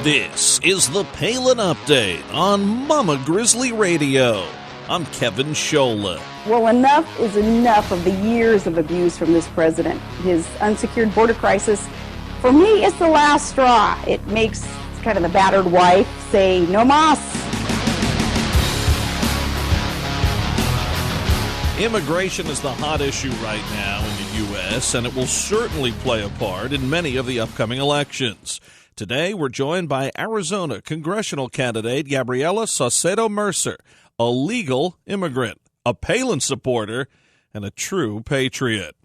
This is the Palin Update on Mama Grizzly Radio. I'm Kevin Scholla. Well, enough is enough of the years of abuse from this president. His unsecured border crisis, for me, is the last straw. It makes kind of the battered wife say, no mas. Immigration is the hot issue right now in the U.S., and it will certainly play a part in many of the upcoming elections. Today, we're joined by Arizona congressional candidate Gabriela Saucedo Mercer, a legal immigrant, a Palin supporter, and a true patriot.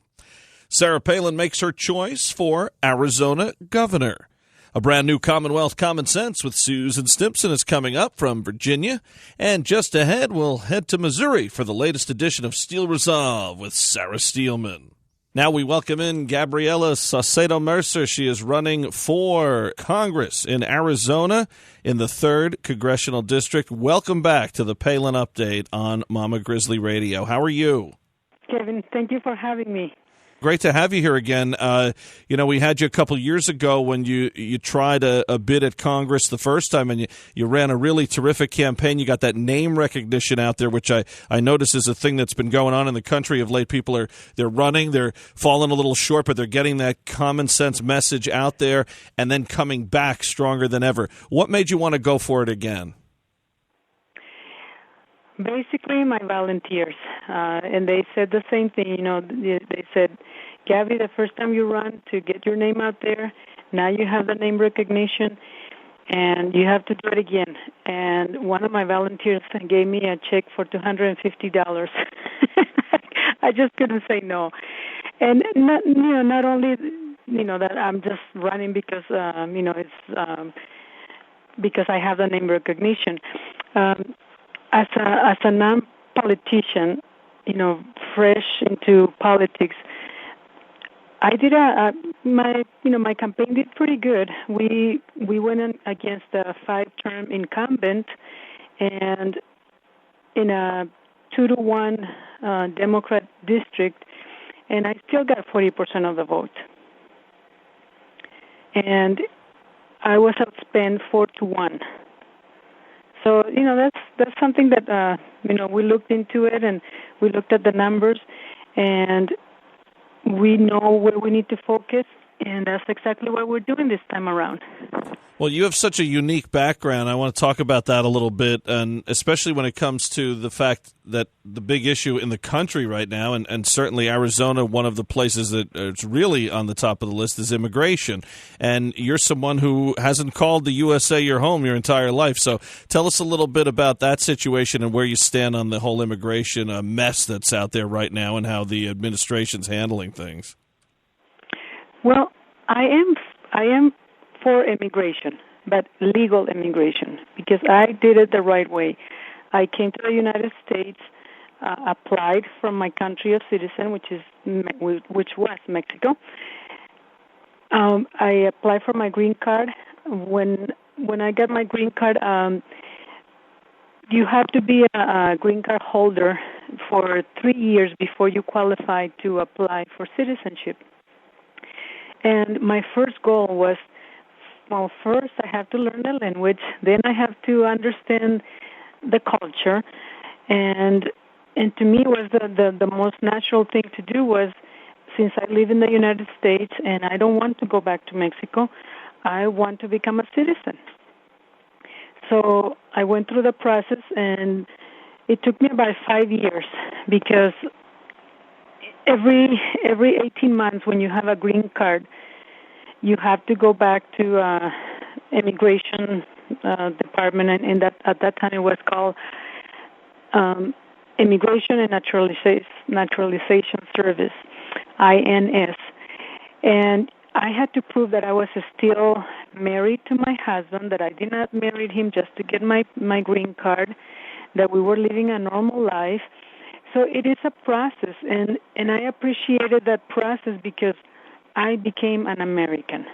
Sarah Palin makes her choice for Arizona governor. A brand new Commonwealth Common Sense with Susan Stimpson is coming up from Virginia. And just ahead, we'll head to Missouri for the latest edition of Steel Resolve with Sarah Steelman. Now we welcome in Gabriela Saucedo Mercer. She is running for Congress in Arizona in the 3rd Congressional District. Welcome back to the Palin Update on Mama Grizzly Radio. How are you? Kevin, thank you for having me. Great to have you here again. We had you a couple years ago when you tried a bid at Congress the first time, and you ran a really terrific campaign. You got that name recognition out there, which I notice is a thing that's been going on in the country of late. People they're running, they're falling a little short, but they're getting that common sense message out there and then coming back stronger than ever. What made you want to go for it again? Basically, my volunteers, and they said the same thing. They said, Gabby, the first time you run to get your name out there, now you have the name recognition, and you have to do it again. And one of my volunteers gave me a check for $250. I just couldn't say no. And not only that I'm just running because it's because I have the name recognition. As a non-politician, fresh into politics, I did my campaign did pretty good. We went in against a 5-term incumbent, and in a 2-to-1 Democrat district, and I still got 40% of the vote. And I was outspent 4-to-1. So, that's something that, we looked into it, and we looked at the numbers, and we know where we need to focus, and that's exactly what we're doing this time around. Well, you have such a unique background. I want to talk about that a little bit, and especially when it comes to the fact that the big issue in the country right now, and certainly Arizona, one of the places that is really on the top of the list is immigration. And you're someone who hasn't called the USA your home your entire life. So tell us a little bit about that situation and where you stand on the whole immigration mess that's out there right now and how the administration's handling things. Well, I am for immigration, but legal immigration, because I did it the right way. I came to the United States, applied from my country of citizen, which was Mexico. I applied for my green card. When I got my green card, you have to be a green card holder for 3 years before you qualify to apply for citizenship. And my first goal was, well, first I have to learn the language, then I have to understand the culture, and to me was the most natural thing to do was, since I live in the United States and I don't want to go back to Mexico, I want to become a citizen. So I went through the process, and it took me about 5 years, because every 18 months when you have a green card, you have to go back to immigration department, and that at that time it was called Immigration and Naturalization Service, INS. And I had to prove that I was still married to my husband, that I did not marry him just to get my green card, that we were living a normal life. So it is a process, and I appreciated that process because I became an American.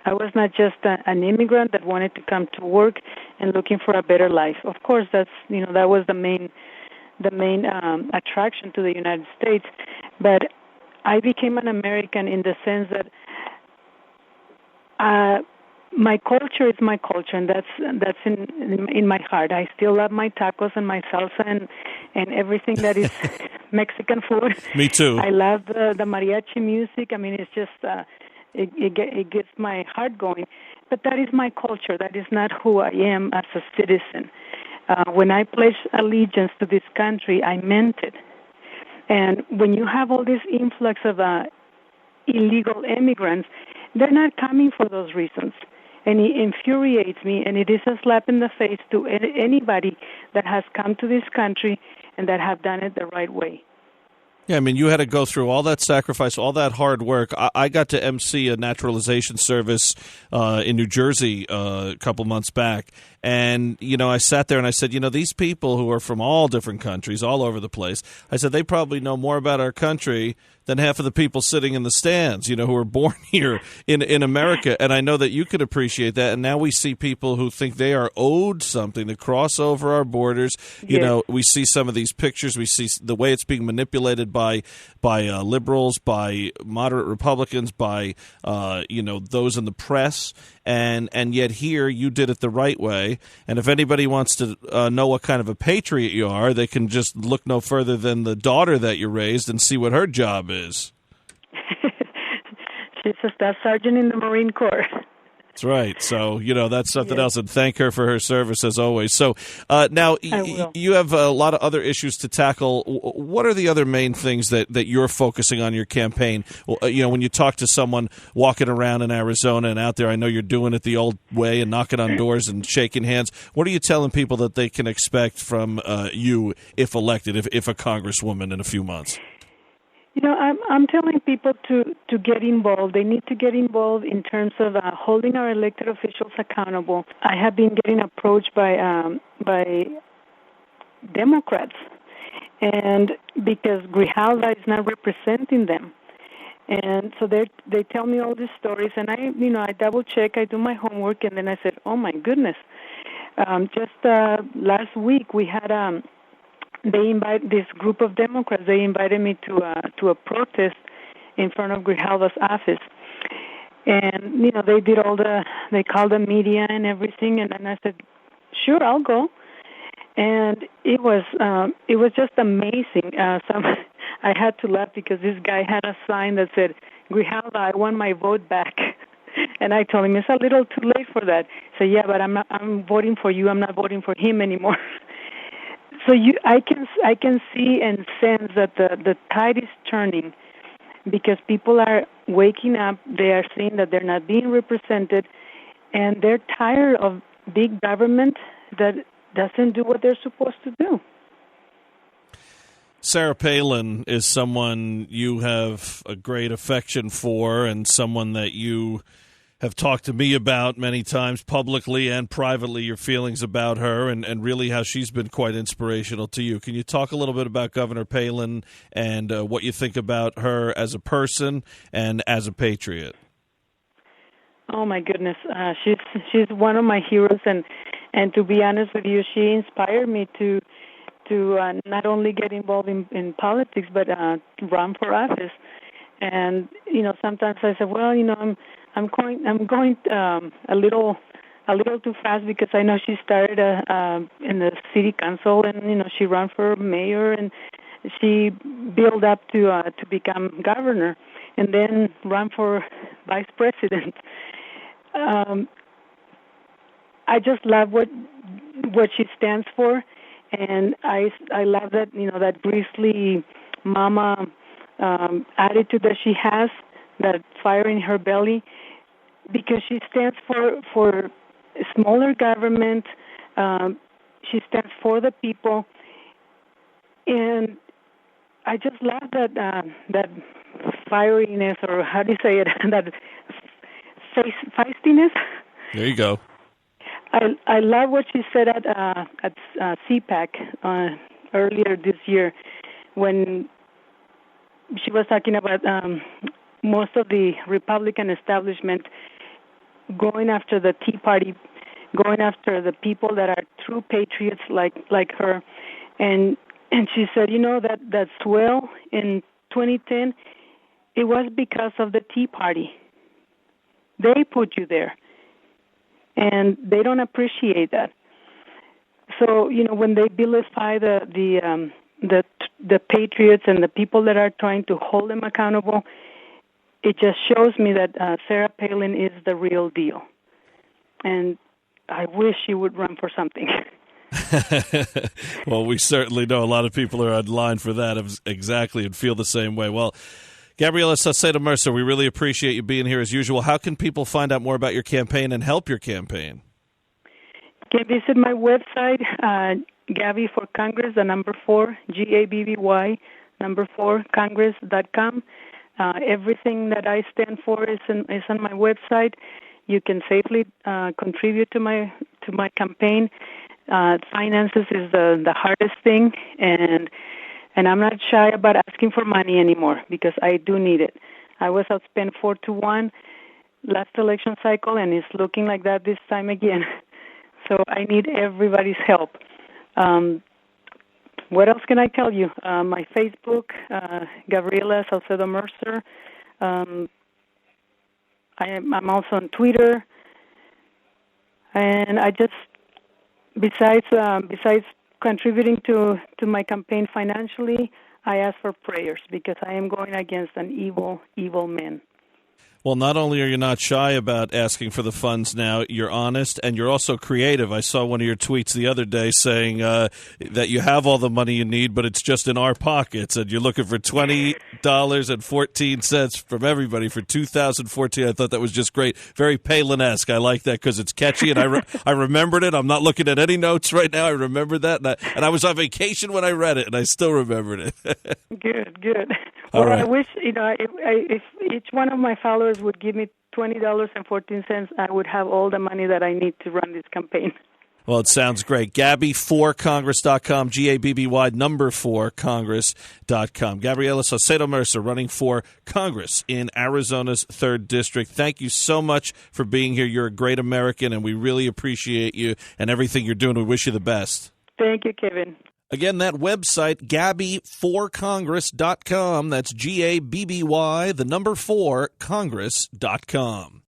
I was not just an immigrant that wanted to come to work and looking for a better life. Of course, that was the main attraction to the United States. But I became an American in the sense that my culture is my culture, and that's in my heart. I still love my tacos and my salsa and everything that is Mexican food. Me too. I love the mariachi music. I mean, it's just it gets my heart going. But that is my culture. That is not who I am as a citizen. When I pledged allegiance to this country, I meant it. And when you have all this influx of illegal immigrants, they're not coming for those reasons. And it infuriates me, and it is a slap in the face to anybody that has come to this country and that have done it the right way. Yeah, I mean, you had to go through all that sacrifice, all that hard work. I got to MC a naturalization service in New Jersey a couple months back. And, I sat there and I said, these people who are from all different countries, all over the place, I said, they probably know more about our country than half of the people sitting in the stands, who are born here in America. And I know that you could appreciate that. And now we see people who think they are owed something to cross over our borders. Yes. We see some of these pictures. We see the way it's being manipulated by liberals, by moderate Republicans, by, those in the press. And yet here you did it the right way. And if anybody wants to know what kind of a patriot you are, they can just look no further than the daughter that you raised and see what her job is. She's a staff sergeant in the Marine Corps. That's right. So, that's something else. And thank her for her service as always. So now you have a lot of other issues to tackle. What are the other main things that you're focusing on your campaign? When you talk to someone walking around in Arizona and out there, I know you're doing it the old way and knocking on doors and shaking hands. What are you telling people that they can expect from you if elected, if a congresswoman in a few months? I'm telling people to get involved. They need to get involved in terms of holding our elected officials accountable. I have been getting approached by Democrats, and because Grijalva is not representing them, and so they tell me all these stories, and I double check, I do my homework, and then I said, oh my goodness. Just last week we had this group of Democrats. They invited me to a protest in front of Grijalva's office, and they did they called the media and everything, and then I said, sure, I'll go, and it was just amazing. I had to laugh because this guy had a sign that said, Grijalva, I want my vote back. And I told him, it's a little too late for that. So yeah, but I'm voting for you. I'm not voting for him anymore. So I can see and sense that the tide is turning because people are waking up. They are seeing that they're not being represented, and they're tired of big government that doesn't do what they're supposed to do. Sarah Palin is someone you have a great affection for and someone that you have talked to me about many times publicly and privately, your feelings about her and really how she's been quite inspirational to you. Can you talk a little bit about Governor Palin and what you think about her as a person and as a patriot? Oh, my goodness. She's one of my heroes, and to be honest with you, she inspired me to not only get involved in politics, but run for office. And, sometimes I say, well, I'm going a little too fast because I know she started in the city council and she ran for mayor and she built up to become governor and then ran for vice president. I just love what she stands for, and I love that that grizzly mama attitude that she has, that fire in her belly, because she stands for smaller government. She stands for the people, and I just love that fieriness, or how do you say it? That feistiness. There you go. I love what she said at CPAC earlier this year when she was talking about most of the Republican establishment going after the Tea Party, going after the people that are true patriots like her. And she said, that swell in 2010, it was because of the Tea Party. They put you there. and they don't appreciate that. So, when they vilify the patriots and the people that are trying to hold them accountable, it just shows me that Sarah Palin is the real deal. And I wish she would run for something. Well, we certainly know a lot of people are online for that exactly and feel the same way. Well, Gabriela Saucedo Mercer, we really appreciate you being here as usual. How can people find out more about your campaign and help your campaign? You can visit my website, Gabby for Congress, the number 4, GABBY, number 4, Congress.com. Everything that I stand for is on my website. You can safely contribute to my campaign. Finances is the hardest thing, and I'm not shy about asking for money anymore because I do need it. I was outspent 4-1 last election cycle, and it's looking like that this time again. So I need everybody's help. What else can I tell you? My Facebook, Gabriela Saucedo Mercer. I'm also on Twitter, and I just besides contributing to my campaign financially, I ask for prayers because I am going against an evil man. Well, not only are you not shy about asking for the funds now, you're honest, and you're also creative. I saw one of your tweets the other day saying that you have all the money you need, but it's just in our pockets, and you're looking for $20.14 from everybody for 2014. I thought that was just great. Very Palin-esque. I like that because it's catchy, and I remembered it. I'm not looking at any notes right now. I remember that, and I was on vacation when I read it, and I still remembered it. Good. All Well, right. I wish, if each one of my followers would give me $20.14, I would have all the money that I need to run this campaign. Well, it sounds great. Gabby4Congress.com, GABBY, number 4, Congress.com. Gabriela Saucedo Mercer running for Congress in Arizona's 3rd District. Thank you so much for being here. You're a great American, and we really appreciate you and everything you're doing. We wish you the best. Thank you, Kevin. Again, that website, Gabby4Congress.com. That's GABBY, the number 4, Congress.com.